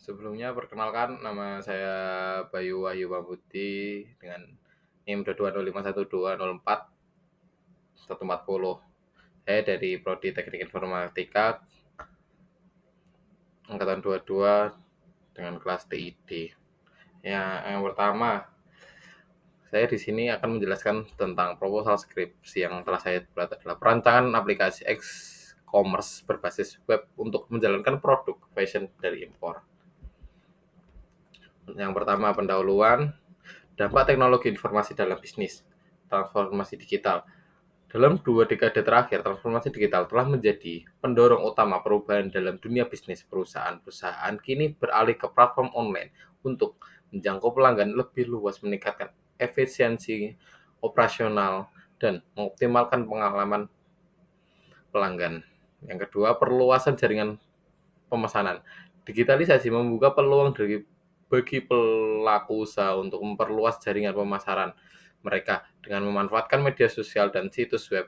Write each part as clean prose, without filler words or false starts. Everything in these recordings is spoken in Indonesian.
Sebelumnya perkenalkan nama saya Bayu Wahyu Pambudi dengan NIM 2251204 140. Saya dari Prodi Teknik Informatika angkatan 22 dengan kelas TID. Ya, yang pertama, saya di sini akan menjelaskan tentang proposal skripsi yang telah saya buat adalah perancangan aplikasi e-commerce berbasis web untuk menjalankan produk fashion dari impor. Yang pertama, pendahuluan dampak teknologi informasi dalam bisnis, transformasi digital. Dalam 2 dekade terakhir, transformasi digital telah menjadi pendorong utama perubahan dalam dunia bisnis. Perusahaan-perusahaan kini beralih ke platform online untuk menjangkau pelanggan lebih luas, meningkatkan efisiensi operasional, dan mengoptimalkan pengalaman pelanggan. Yang kedua, perluasan jaringan pemesanan. Digitalisasi membuka peluang bagi pelaku usaha untuk memperluas jaringan pemasaran mereka dengan memanfaatkan media sosial dan situs web.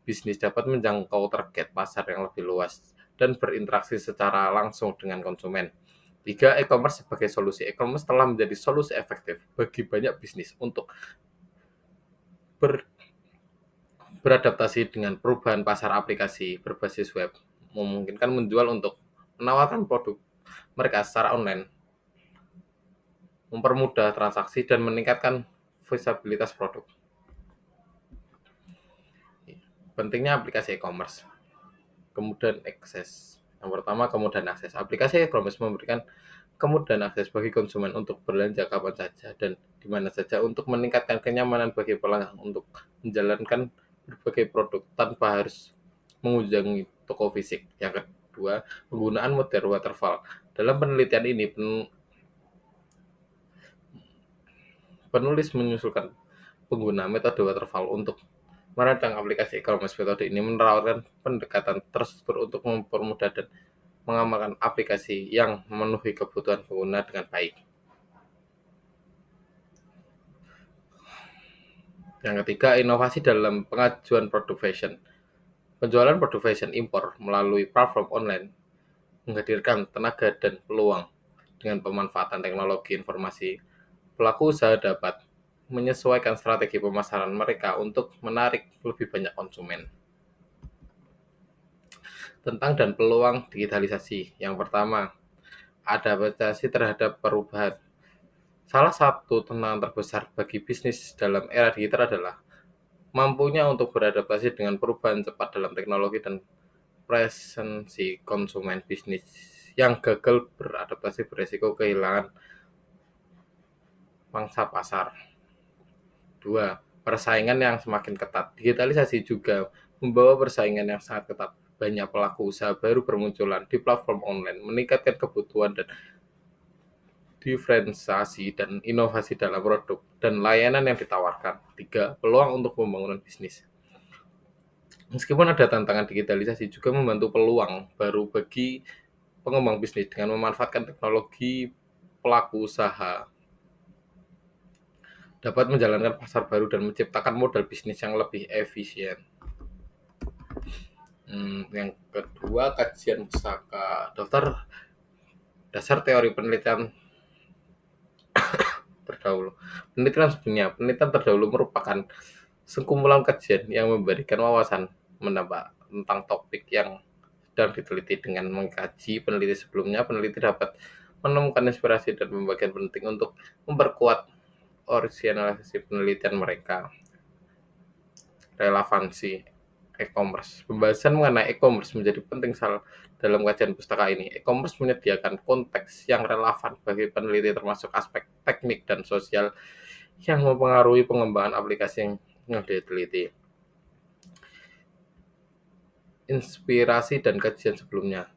Bisnis dapat menjangkau target pasar yang lebih luas dan berinteraksi secara langsung dengan konsumen. Tiga, e-commerce sebagai solusi. E-commerce telah menjadi solusi efektif bagi banyak bisnis untuk ber- beradaptasi dengan perubahan pasar. Aplikasi berbasis web memungkinkan menjual untuk menawarkan produk mereka secara online, mempermudah transaksi, dan meningkatkan visibilitas produk. Pentingnya aplikasi e-commerce. Kemudahan akses. Yang pertama, kemudahan akses. Aplikasi e-commerce memberikan kemudahan akses bagi konsumen untuk belanja kapan saja dan di mana saja, untuk meningkatkan kenyamanan bagi pelanggan untuk menjalankan berbagai produk tanpa harus mengunjungi toko fisik. Yang kedua, penggunaan model waterfall. Dalam penelitian ini, penulis menyusulkan pengguna metode waterfall untuk merancang aplikasi e-commerce. Metode ini menawarkan pendekatan terstruktur untuk mempermudah dan mengamalkan aplikasi yang memenuhi kebutuhan pengguna dengan baik. Yang ketiga, inovasi dalam pengajuan produk fashion. Penjualan produk fashion impor melalui platform online menghadirkan tenaga dan peluang. Dengan pemanfaatan teknologi informasi, pelaku usaha dapat menyesuaikan strategi pemasaran mereka untuk menarik lebih banyak konsumen. Tentang dan peluang digitalisasi. Yang pertama, adaptasi terhadap perubahan. Salah satu tantangan terbesar bagi bisnis dalam era digital adalah mampunya untuk beradaptasi dengan perubahan cepat dalam teknologi dan presensi konsumen. Bisnis yang gagal beradaptasi beresiko kehilangan pangsa pasar. 2. Persaingan yang semakin ketat. Digitalisasi juga membawa persaingan yang sangat ketat. Banyak pelaku usaha baru bermunculan di platform online, meningkatkan kebutuhan dan diferensiasi dan inovasi dalam produk dan layanan yang ditawarkan. 3. Peluang untuk pembangunan bisnis. Meskipun ada tantangan, digitalisasi juga membantu peluang baru bagi pengembang bisnis dengan memanfaatkan teknologi. Pelaku usaha dapat menjalankan pasar baru dan menciptakan model bisnis yang lebih efisien. Yang kedua, kajian pustaka. Daftar dasar teori penelitian terdahulu. Penelitian terdahulu merupakan sekumpulan kajian yang memberikan wawasan menambah tentang topik yang sedang diteliti. Dengan mengkaji peneliti sebelumnya, peneliti dapat menemukan inspirasi dan pembagian penting untuk memperkuat originalisasi penelitian mereka. Relevansi e-commerce. Pembahasan mengenai e-commerce menjadi penting dalam kajian pustaka ini. E-commerce menyediakan konteks yang relevan bagi peneliti, termasuk aspek teknik dan sosial yang mempengaruhi pengembangan aplikasi yang diteliti. Inspirasi dan kajian sebelumnya.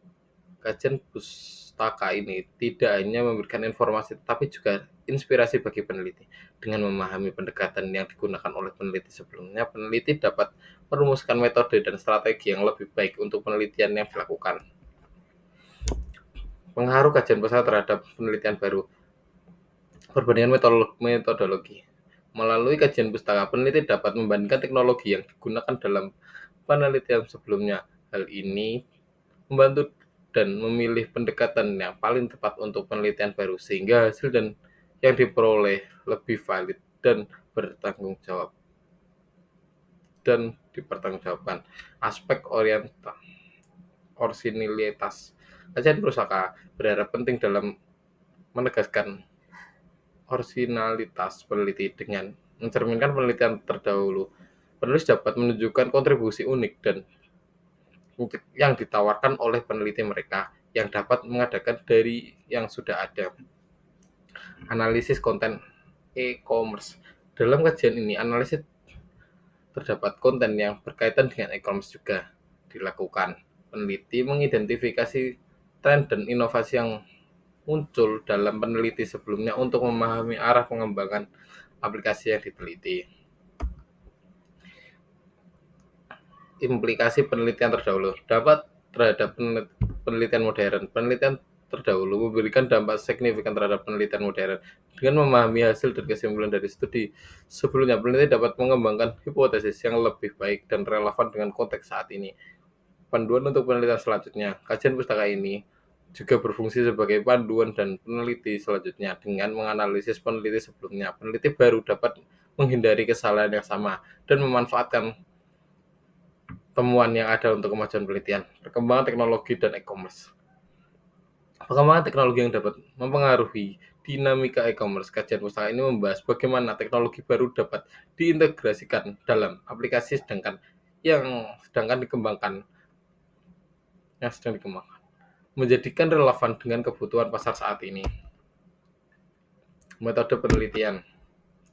Kajian pustaka ini tidak hanya memberikan informasi, tetapi juga inspirasi bagi peneliti. Dengan memahami pendekatan yang digunakan oleh peneliti sebelumnya, peneliti dapat merumuskan metode dan strategi yang lebih baik untuk penelitian yang dilakukan. Pengaruh kajian pustaka terhadap penelitian baru. Perbandingan metodologi. Melalui kajian pustaka, peneliti dapat membandingkan teknologi yang digunakan dalam penelitian sebelumnya. Hal ini membantu dan memilih pendekatan yang paling tepat untuk penelitian baru sehingga hasil dan yang diperoleh lebih valid dan bertanggung jawab dan dipertanggungjawabkan. Aspek orisinilitas kajian Pusaka berharap penting dalam menegaskan orisinalitas peneliti dengan mencerminkan penelitian terdahulu. Penulis dapat menunjukkan kontribusi unik dan yang ditawarkan oleh peneliti mereka yang dapat mengadakan dari yang sudah ada. Analisis konten e-commerce. Dalam kajian ini, analisis terdapat konten yang berkaitan dengan e-commerce juga dilakukan. Peneliti mengidentifikasi tren dan inovasi yang muncul dalam peneliti sebelumnya untuk memahami arah pengembangan aplikasi yang diteliti. Implikasi penelitian terdahulu dapat terhadap penelitian modern. Penelitian terdahulu memberikan dampak signifikan terhadap penelitian modern. Dengan memahami hasil dan kesimpulan dari studi sebelumnya, peneliti dapat mengembangkan hipotesis yang lebih baik dan relevan dengan konteks saat ini. Panduan untuk penelitian selanjutnya. Kajian pustaka ini juga berfungsi sebagai panduan dan peneliti selanjutnya dengan menganalisis peneliti sebelumnya. Peneliti baru dapat menghindari kesalahan yang sama dan memanfaatkan temuan yang ada untuk kemajuan penelitian. Perkembangan teknologi dan e-commerce. Perkembangan teknologi yang dapat mempengaruhi dinamika e-commerce. Kajian pustaka ini membahas bagaimana teknologi baru dapat diintegrasikan dalam aplikasi sedangkan dikembangkan yang sedang dikembangkan, menjadikan relevan dengan kebutuhan pasar saat ini. Metode penelitian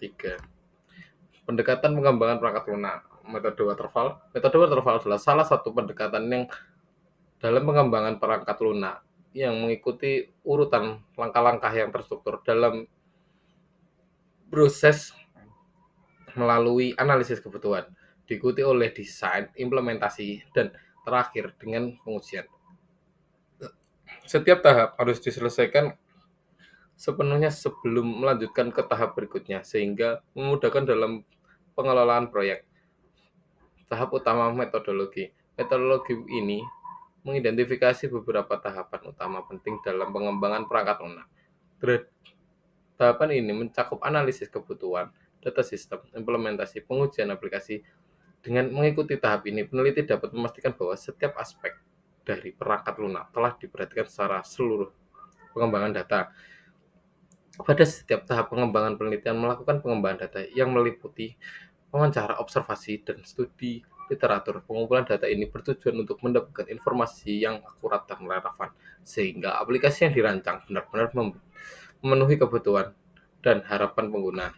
3. Pendekatan pengembangan perangkat lunak. Metode waterfall. Metode waterfall adalah salah satu pendekatan yang dalam pengembangan perangkat lunak yang mengikuti urutan langkah-langkah yang terstruktur dalam proses melalui analisis kebutuhan, diikuti oleh desain, implementasi, dan terakhir dengan pengujian. Setiap tahap harus diselesaikan sepenuhnya sebelum melanjutkan ke tahap berikutnya, sehingga memudahkan dalam pengelolaan proyek. Tahap utama metodologi. Metodologi ini mengidentifikasi beberapa tahapan utama penting dalam pengembangan perangkat lunak. Tahapan ini mencakup analisis kebutuhan, data sistem, implementasi, pengujian aplikasi. Dengan mengikuti tahap ini, peneliti dapat memastikan bahwa setiap aspek dari perangkat lunak telah diperhatikan secara seluruh pengembangan data. Pada setiap tahap pengembangan penelitian melakukan pengembangan data yang meliputi wawancara, observasi, dan studi literatur. Pengumpulan data ini bertujuan untuk mendapatkan informasi yang akurat dan relevan, sehingga aplikasi yang dirancang benar-benar memenuhi kebutuhan dan harapan pengguna.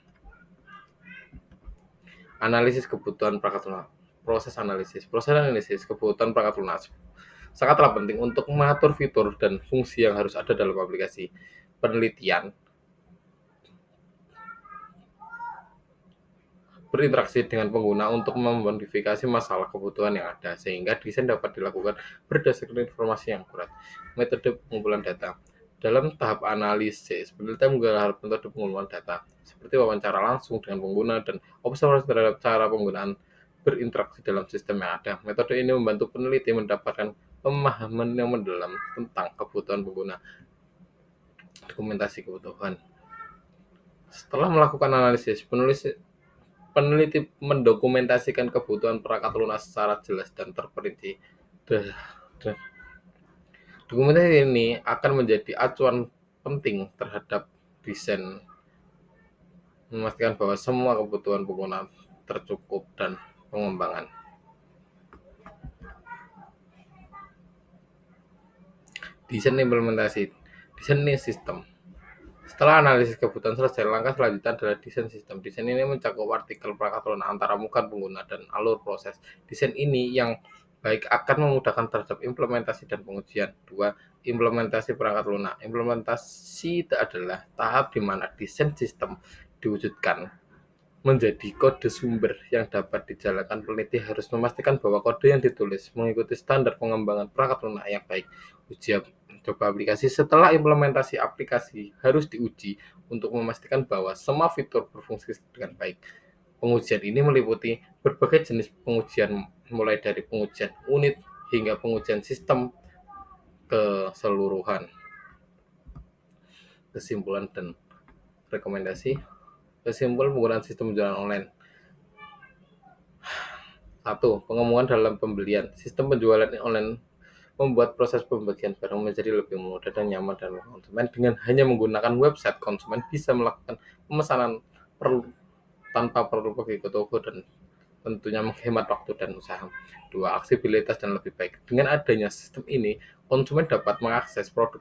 Analisis kebutuhan perangkat lunak. Proses analisis kebutuhan perangkat lunak sangatlah penting untuk mengatur fitur dan fungsi yang harus ada dalam aplikasi. Penelitian berinteraksi dengan pengguna untuk memodifikasi masalah kebutuhan yang ada, sehingga desain dapat dilakukan berdasarkan informasi yang akurat. Metode pengumpulan data. Dalam tahap analisis, peneliti menggunakan metode pengumpulan data, seperti wawancara langsung dengan pengguna dan observasi terhadap cara penggunaan berinteraksi dalam sistem yang ada. Metode ini membantu peneliti mendapatkan pemahaman yang mendalam tentang kebutuhan pengguna. Dokumentasi kebutuhan. Setelah melakukan analisis, peneliti mendokumentasikan kebutuhan perangkat lunak secara jelas dan terperinci. Dokumentasi ini akan menjadi acuan penting terhadap desain, memastikan bahwa semua kebutuhan pengguna tercukup dan pengembangan. Desain implementasi. Desain sistem. Setelah analisis kebutuhan selesai, langkah selanjutnya adalah desain sistem. Desain ini mencakup artikel perangkat lunak antara muka pengguna dan alur proses. Desain ini yang baik akan memudahkan terhadap implementasi dan pengujian. 2. Implementasi perangkat lunak. Implementasi adalah tahap di mana desain sistem diwujudkan menjadi kode sumber yang dapat dijalankan. Peneliti harus memastikan bahwa kode yang ditulis mengikuti standar pengembangan perangkat lunak yang baik. Uji coba aplikasi. Setelah implementasi aplikasi harus diuji untuk memastikan bahwa semua fitur berfungsi dengan baik. Pengujian ini meliputi berbagai jenis pengujian, mulai dari pengujian unit hingga pengujian sistem keseluruhan. Kesimpulan dan rekomendasi. Kesimpulan penggunaan sistem penjualan online. 1. Pengembangan dalam pembelian. Sistem penjualan online membuat proses pembagian barang menjadi lebih mudah dan nyaman, dan konsumen dengan hanya menggunakan website, konsumen bisa melakukan pemesanan tanpa perlu pergi ke toko dan tentunya menghemat waktu dan usaha. 2. Aksesibilitas dan lebih baik. Dengan adanya sistem ini, konsumen dapat mengakses produk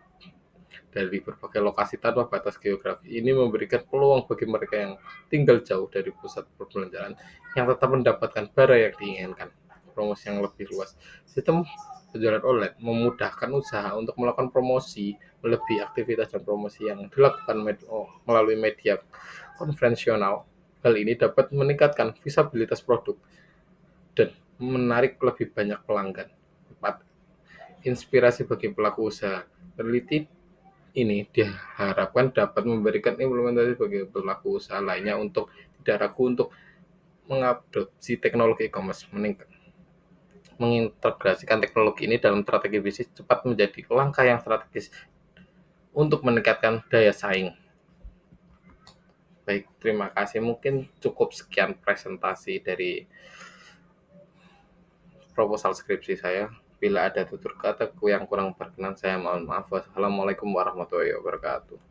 dari berbagai lokasi tanpa batas geografi. Ini memberikan peluang bagi mereka yang tinggal jauh dari pusat perbelanjaan yang tetap mendapatkan barang yang diinginkan. Promosi yang lebih luas. Sistem penjualan online memudahkan usaha untuk melakukan promosi melebihi aktivitas dan promosi yang dilakukan melalui media konvensional. Hal ini dapat meningkatkan visibilitas produk dan menarik lebih banyak pelanggan. 4. Inspirasi bagi pelaku usaha. Peneliti ini diharapkan dapat memberikan implementasi bagi pelaku usaha lainnya untuk tidak ragu untuk mengadopsi teknologi e-commerce. Mengintegrasikan teknologi ini dalam strategi bisnis cepat menjadi langkah yang strategis untuk meningkatkan daya saing. Baik, terima kasih. Mungkin cukup sekian presentasi dari proposal skripsi saya. Bila ada tutur kata yang kurang berkenan, saya mohon maaf. Wassalamualaikum warahmatullahi wabarakatuh.